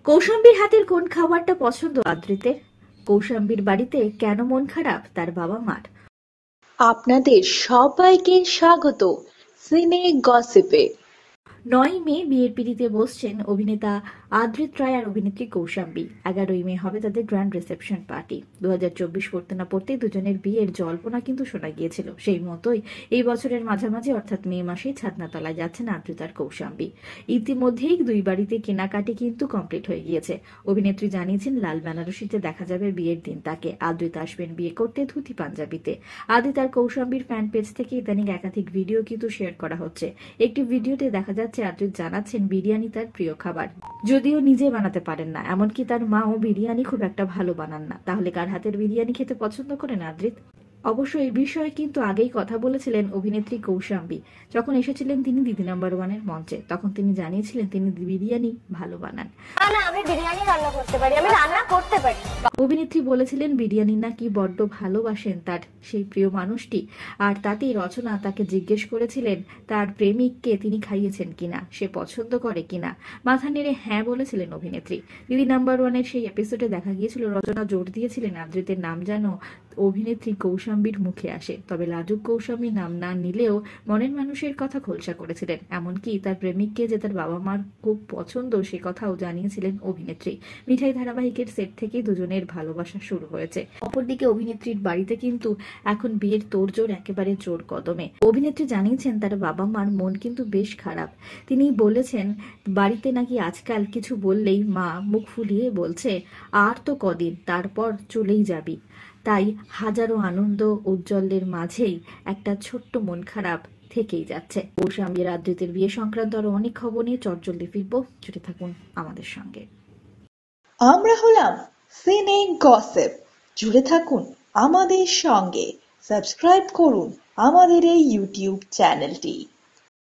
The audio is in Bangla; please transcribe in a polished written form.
কৌশাম্বীর হাতের কোন খাবারটা পছন্দ আদ্রিতের? কৌশাম্বীর বাড়িতে কেন মন খারাপ তার বাবা মার? আপনাদের সবাইকে স্বাগত সিনে গসিপে। 9ই মে বিয়ের পিঁড়িতে বসছেন অভিনেতা আদ্রিত রায় আর অভিনেত্রী কৌশাম্বী। 11ই মে হবে তাদের গ্র্যান্ড রিসেপশন পার্টি। 2024 পড়তে না পড়তেই দুজনের বিয়ের জল্পনা কিন্তু শোনা গিয়েছিল। সেই মতোই এই বছরের মাঝামাঝি অর্থাৎ মে মাসেই ছাদনাতলায় যাচ্ছেন আদ্রিত আর কৌশাম্বী। ইতিমধ্যেই দুই বাড়িতে কেনাকাটি কিন্তু কমপ্লিট হয়ে গিয়েছে। অভিনেত্রী জানিয়েছেন লাল বেনারসিতে দেখা যাবে বিয়ের দিন তাকে। আদ্রিত আসবেন বিয়ে করতে ধুতি পাঞ্জাবিতে। আদ্রিত আর কৌশাম্বীর ফ্যান পেজ থেকে ইদানিং একাধিক ভিডিও কিন্তু শেয়ার করা হচ্ছে। একটি ভিডিওতে দেখা যাচ্ছে আদ্রিত জানাচ্ছেন বিরিয়ানি তার প্রিয় খাবার, যদিও নিজে বানাতে পারেন না, এমনকি তার মাও বিরিয়ানি খুব একটা ভালো বানান না। তাহলে কার হাতের বিরিয়ানি খেতে পছন্দ করেন আদ্রিত? অবশ্য এই বিষয়ে কিন্তু আগেই কথা বলেছিলেন অভিনেত্রী কৌশাম্বী। যখন এসেছিলেন তিনি দিদি নাম্বার ওয়ানের মঞ্চে, তখন তিনি জানিয়েছিলেন তিনি বিরিয়ানি ভালো বানান। আমি বিরিয়ানি রান্না করতে পারি, আমি রান্না করতে পারি। অভিনেত্রী বলেছিলেন বিরিয়ানি নাকি বড্ড ভালোবাসেন তার সেই প্রিয় মানুষটি। আর তাতেই রচনা তাকে জিজ্ঞেস করেছিলেন তার প্রেমিককে তিনি খাইয়েছেন কিনা, সে পছন্দ করে কিনা। মাথা নেড়ে হ্যাঁ বলেছিলেন অভিনেত্রী। দিদি নাম্বার ওয়ানের সেই এপিসোডে দেখা গিয়েছিল রচনা জোর দিয়েছিলেন আদ্রিতের নাম যেন অভিনেত্রী কৌশাম্বীর মুখে আসে। তবে লাজুক কৌশাম্বী নাম না নিলেও মনের মানুষের কথা খোলসা করেছিলেন। এমনকি তার প্রেমিককে যে তার বাবা মার খুব পছন্দ সে কথাও জানিয়েছিলেন অভিনেত্রী। মিঠাই ধারাবাহিকের সেট থেকেই দুজনের ভালোবাসা শুরু হয়েছে। অপরদিকে অভিনেত্রীর বাড়িতে কিন্তু এখন বিয়ের তোড়জোড় একেবারে জোর কদমে। অভিনেত্রী জানিয়েছেন তার বাবা মার মন কিন্তু বেশ খারাপ। তিনি বলেছেন বাড়িতে নাকি আজকাল কিছু বললেই মা মুখ ফুলিয়ে বলছে আর তো কদিন, তারপর চলেই যাবি। তাই হাজারো আনন্দ উজ্জ্বলের মাঝেই একটা ছোট্ট মন খারাপ থেকেই যাচ্ছে। কৌশাম্বী আদ্রিতের বিয়ে সংক্রান্ত আরো অনেক খবর নিয়ে চটজলদি ফিরবো, জুড়ে থাকুন আমাদের সঙ্গে। আমরা হলাম সিনে গসিপ, জুড়ে থাকুন আমাদের সঙ্গে। সাবস্ক্রাইব করুন আমাদের এই ইউটিউব চ্যানেলটি।